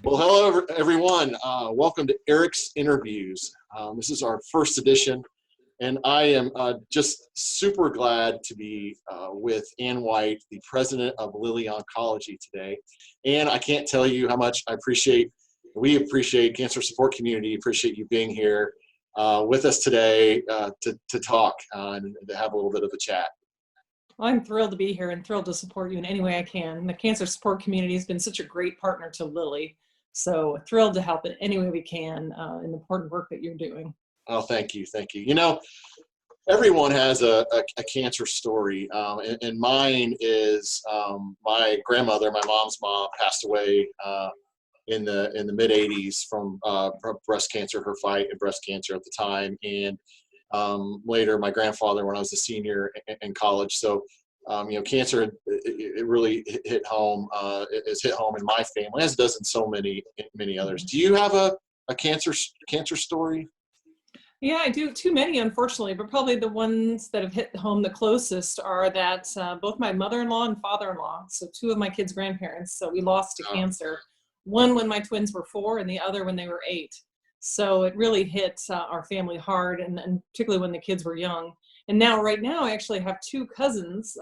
Well, hello, everyone. Welcome to Eric's Interviews. This is our first edition, and I am just super glad to be with Ann White, the president of Lilly Oncology today. And I can't tell you how much we appreciate cancer support community, appreciate you being here with us today to talk and to have a little bit of a chat. Well, I'm thrilled to be here and thrilled to support you in any way I can. The cancer support community has been such a great partner to Lilly. So thrilled to help in any way we can in the important work that you're doing. Oh, thank you. Thank you. You know, everyone has a cancer story, and mine is my grandmother, my mom's mom, passed away in the mid 80s from breast cancer, her fight in breast cancer at the time, and later my grandfather when I was a senior in college. So you know, cancer, it really hit home. It's hit home in my family, as it does in so many others. Do you have a cancer story? Yeah, I do. Too many, unfortunately, but probably the ones that have hit home the closest are that both my mother-in-law and father-in-law, so two of my kids' grandparents, so we lost to cancer. One when my twins were 4 and the other when they were 8. So it really hit our family hard, and particularly when the kids were young. And now, right now, I actually have 2 cousins,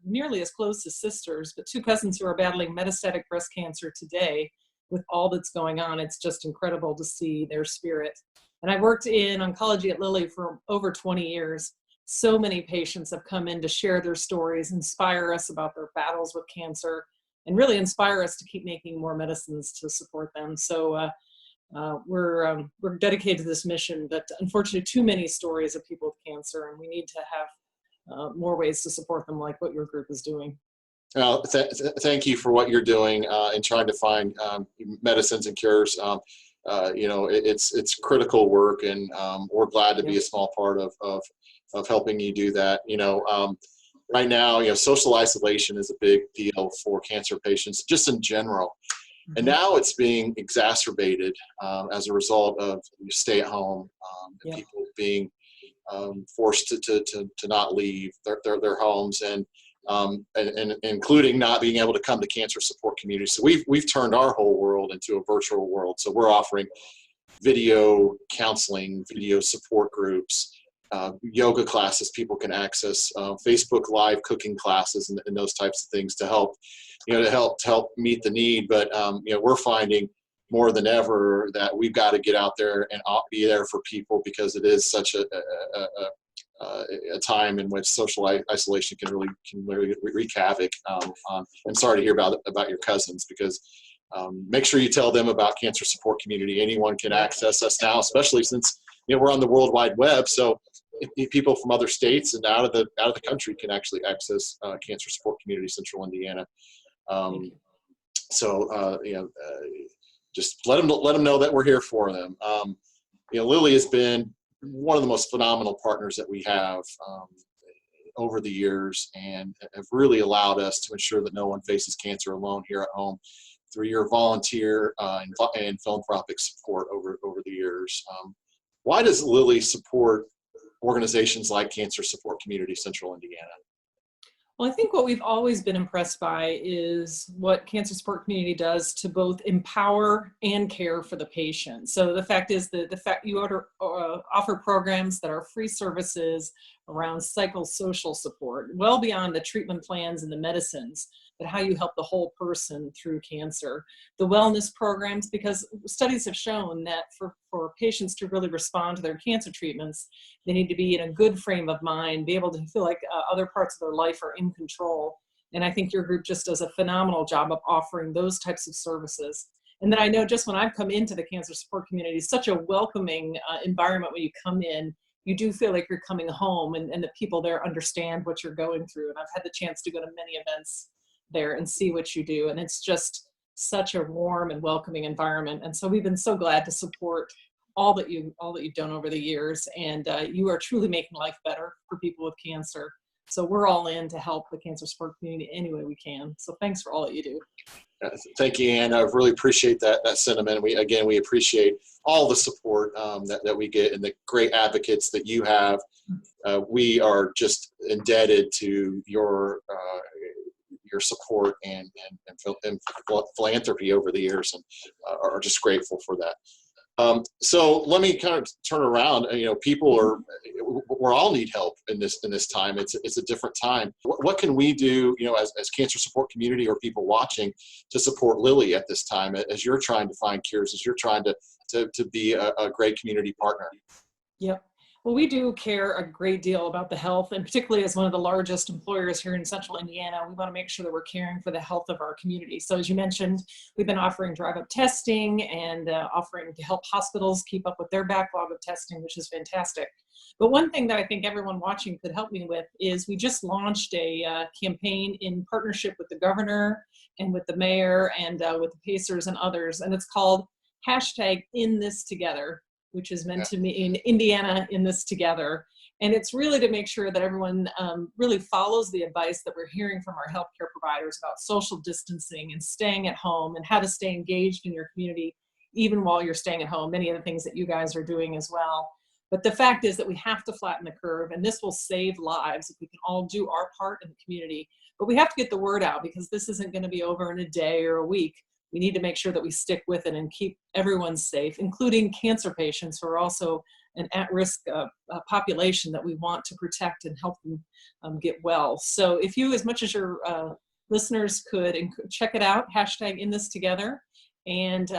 nearly as close as sisters, but 2 cousins who are battling metastatic breast cancer today with all that's going on. It's just incredible to see their spirit. And I worked in oncology at Lilly for over 20 years. So many patients have come in to share their stories, inspire us about their battles with cancer, and really inspire us to keep making more medicines to support them. So we're dedicated to this mission, but unfortunately too many stories of people with cancer, and we need to have more ways to support them like what your group is doing. Well, thank you for what you're doing in trying to find medicines and cures. You know, it's critical work, and we're glad to be a small part of helping you do that. You know, right now, you know, social isolation is a big deal for cancer patients, just in general. And now it's being exacerbated as a result of stay at home, and people being forced to not leave their homes, and including not being able to come to cancer support communities. So we've turned our whole world into a virtual world. So we're offering video counseling, video support groups, yoga classes people can access, Facebook Live cooking classes, and those types of things to help, you know, to help meet the need. But you know, we're finding more than ever that we've got to get out there and be there for people, because it is such a time in which social isolation can really wreak havoc. I'm sorry to hear about your cousins, because make sure you tell them about cancer support community. Anyone can access us now, especially since, you know, we're on the World Wide Web. So people from other states and out of the country can actually access cancer support community Central Indiana. So you know, just let them know that we're here for them. You know, Lilly has been one of the most phenomenal partners that we have over the years, and have really allowed us to ensure that no one faces cancer alone here at home through your volunteer and philanthropic support over the years. Why does Lilly support organizations like Cancer Support Community Central Indiana? Well, I think what we've always been impressed by is what Cancer Support Community does to both empower and care for the patient. So the fact is that the fact you offer programs that are free services around psychosocial support, well beyond the treatment plans and the medicines, but how you help the whole person through cancer. The wellness programs, because studies have shown that for patients to really respond to their cancer treatments, they need to be in a good frame of mind, be able to feel like other parts of their life are in control. And I think your group just does a phenomenal job of offering those types of services. And then I know just when I've come into the cancer support community, such a welcoming environment when you come in. You do feel like you're coming home, and the people there understand what you're going through. And I've had the chance to go to many events there and see what you do. And it's just such a warm and welcoming environment. And so we've been so glad to support all that you've done over the years. And you are truly making life better for people with cancer. So we're all in to help the cancer support community any way we can. So thanks for all that you do. Thank you, Ann. I really appreciate that sentiment. We appreciate all the support that we get, and the great advocates that you have. We are just indebted to your support support and philanthropy over the years, and are just grateful for that. So let me kind of turn around. We all need help in this time. It's a different time. What can we do, as cancer support community or people watching, to support Lilly at this time, as you're trying to find cures, as you're trying to be a great community partner? Yep. Well, we do care a great deal about the health, and particularly as one of the largest employers here in Central Indiana, we want to make sure that we're caring for the health of our community. So as you mentioned, we've been offering drive-up testing and offering to help hospitals keep up with their backlog of testing, which is fantastic. But one thing that I think everyone watching could help me with is we just launched a campaign in partnership with the governor and with the mayor and with the Pacers and others, and it's called #InThisTogether, which is meant to mean Indiana in this together. And it's really to make sure that everyone really follows the advice that we're hearing from our healthcare providers about social distancing and staying at home and how to stay engaged in your community, even while you're staying at home, many of the things that you guys are doing as well. But the fact is that we have to flatten the curve, and this will save lives if we can all do our part in the community. But we have to get the word out, because this isn't going to be over in a day or a week. We need to make sure that we stick with it and keep everyone safe, including cancer patients, who are also an at-risk population that we want to protect and help them get well. So if you, as much as your listeners could, check it out, #InThisTogether, and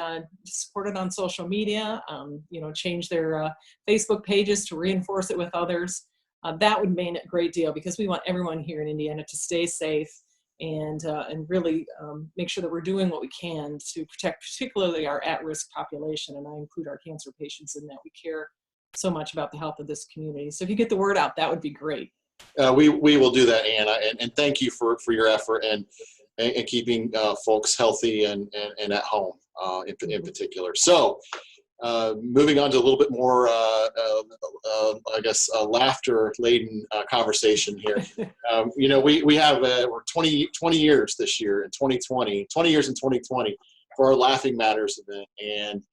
support it on social media, change their Facebook pages to reinforce it with others. That would mean a great deal, because we want everyone here in Indiana to stay safe and really make sure that we're doing what we can to protect particularly our at-risk population, and I include our cancer patients in that. We care so much about the health of this community. So if you get the word out, that would be great. We will do that, Anna, and thank you for your effort and keeping folks healthy and at home in particular. So moving on to a little bit more, I guess, laughter-laden conversation here. We have we're 20 years this year in 2020, 20 years in 2020 for our Laughing Matters event, and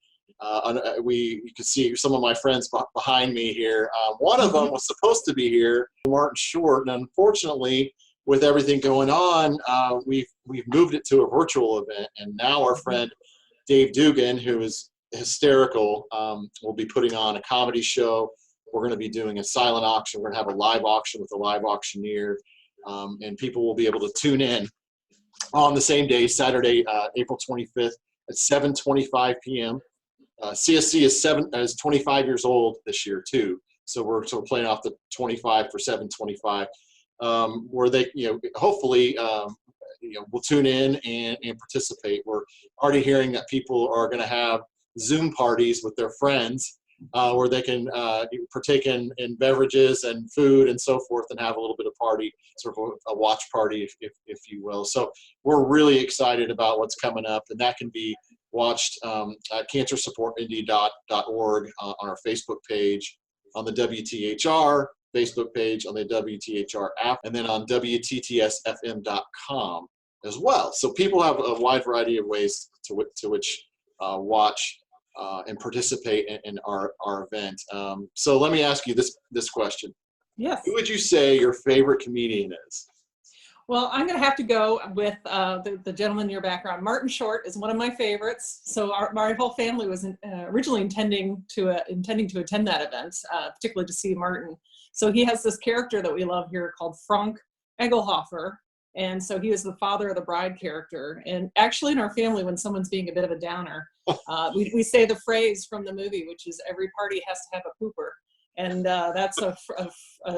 you can see some of my friends behind me here. One of them was supposed to be here, Martin Short, and unfortunately, with everything going on, we've moved it to a virtual event, and now our friend Dave Dugan, who is hysterical, will be putting on a comedy show. We're going to be doing a silent auction. We're going to have a live auction with a live auctioneer, and people will be able to tune in on the same day, Saturday, April 25th at 7:25 p.m. CSC is 25 years old this year too, so we're playing off the 25 for 7:25, where they, hopefully, will tune in and participate. We're already hearing that people are going to have Zoom parties with their friends, where they can partake in beverages and food and so forth, and have a little bit of party, sort of a watch party, if you will. So we're really excited about what's coming up, and that can be watched at cancersupportindy.org on our Facebook page, on the WTHR Facebook page, on the WTHR app, and then on WTTSFM.com as well. So people have a wide variety of ways to which watch and participate in our event. So let me ask you this question. Yes. Who would you say your favorite comedian is? Well, I'm going to have to go with the gentleman in your background. Martin Short is one of my favorites. So my whole family was originally intending to attend that event, particularly to see Martin. So he has this character that we love here called Frank Egelhofer. And so he is the father of the bride character. And actually in our family, when someone's being a bit of a downer, we say the phrase from the movie, which is every party has to have a pooper. And that's a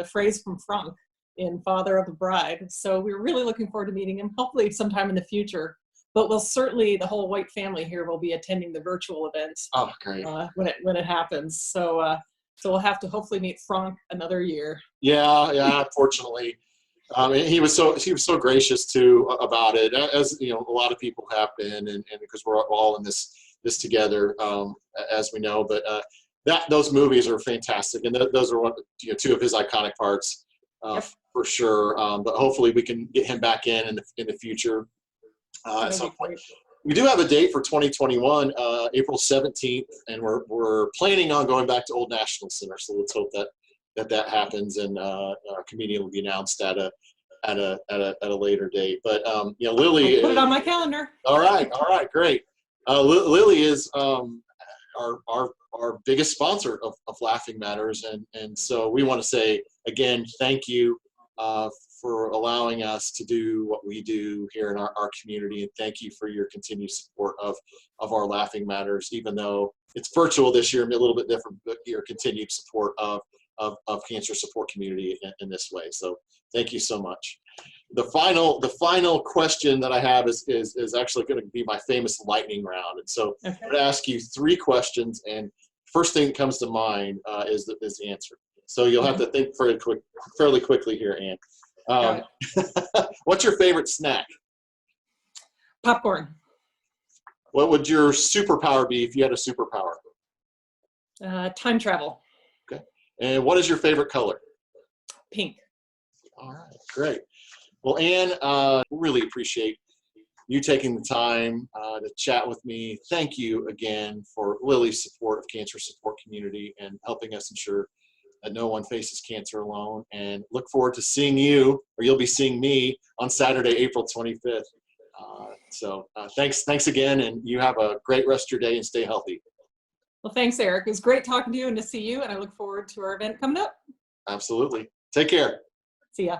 phrase from Frank in Father of the Bride. So we're really looking forward to meeting him, hopefully sometime in the future. But we'll certainly, the whole White family here will be attending the virtual event when it happens. So we'll have to hopefully meet Frank another year. Yeah, unfortunately. He was so gracious too about it, as a lot of people have been, and because we're all in this together, as we know. But those movies are fantastic, and those are two of his iconic parts. Yep. For sure, but hopefully we can get him back in the future at some point. We do have a date for 2021, April 17th, and we're planning on going back to Old National Center. So let's hope that happens, and our comedian will be announced at at a later date. But you know, Lilly. I'll put it on my calendar. All right, great. Lilly is our biggest sponsor of Laughing Matters, and so we want to say again, thank you for allowing us to do what we do here in our community, and thank you for your continued support of our Laughing Matters, even though it's virtual this year, a little bit different, but your continued support of cancer support community in this way. So thank you so much. The final question that I have is actually going to be my famous lightning round. And so Okay. I'm going to ask you 3 questions, and first thing that comes to mind is the answer. So you'll have to think fairly quickly here, Ann. What's your favorite snack? Popcorn. What would your superpower be if you had a superpower? Time travel. Okay. And what is your favorite color? Pink. All right, great. Well, Ann, really appreciate you taking the time to chat with me. Thank you again for Lilly's support of cancer support community and helping us ensure that no one faces cancer alone. And look forward to seeing you, or you'll be seeing me, on Saturday, April 25th. Thanks again, and you have a great rest of your day and stay healthy. Well, thanks, Eric. It was great talking to you and to see you, and I look forward to our event coming up. Absolutely. Take care. See ya.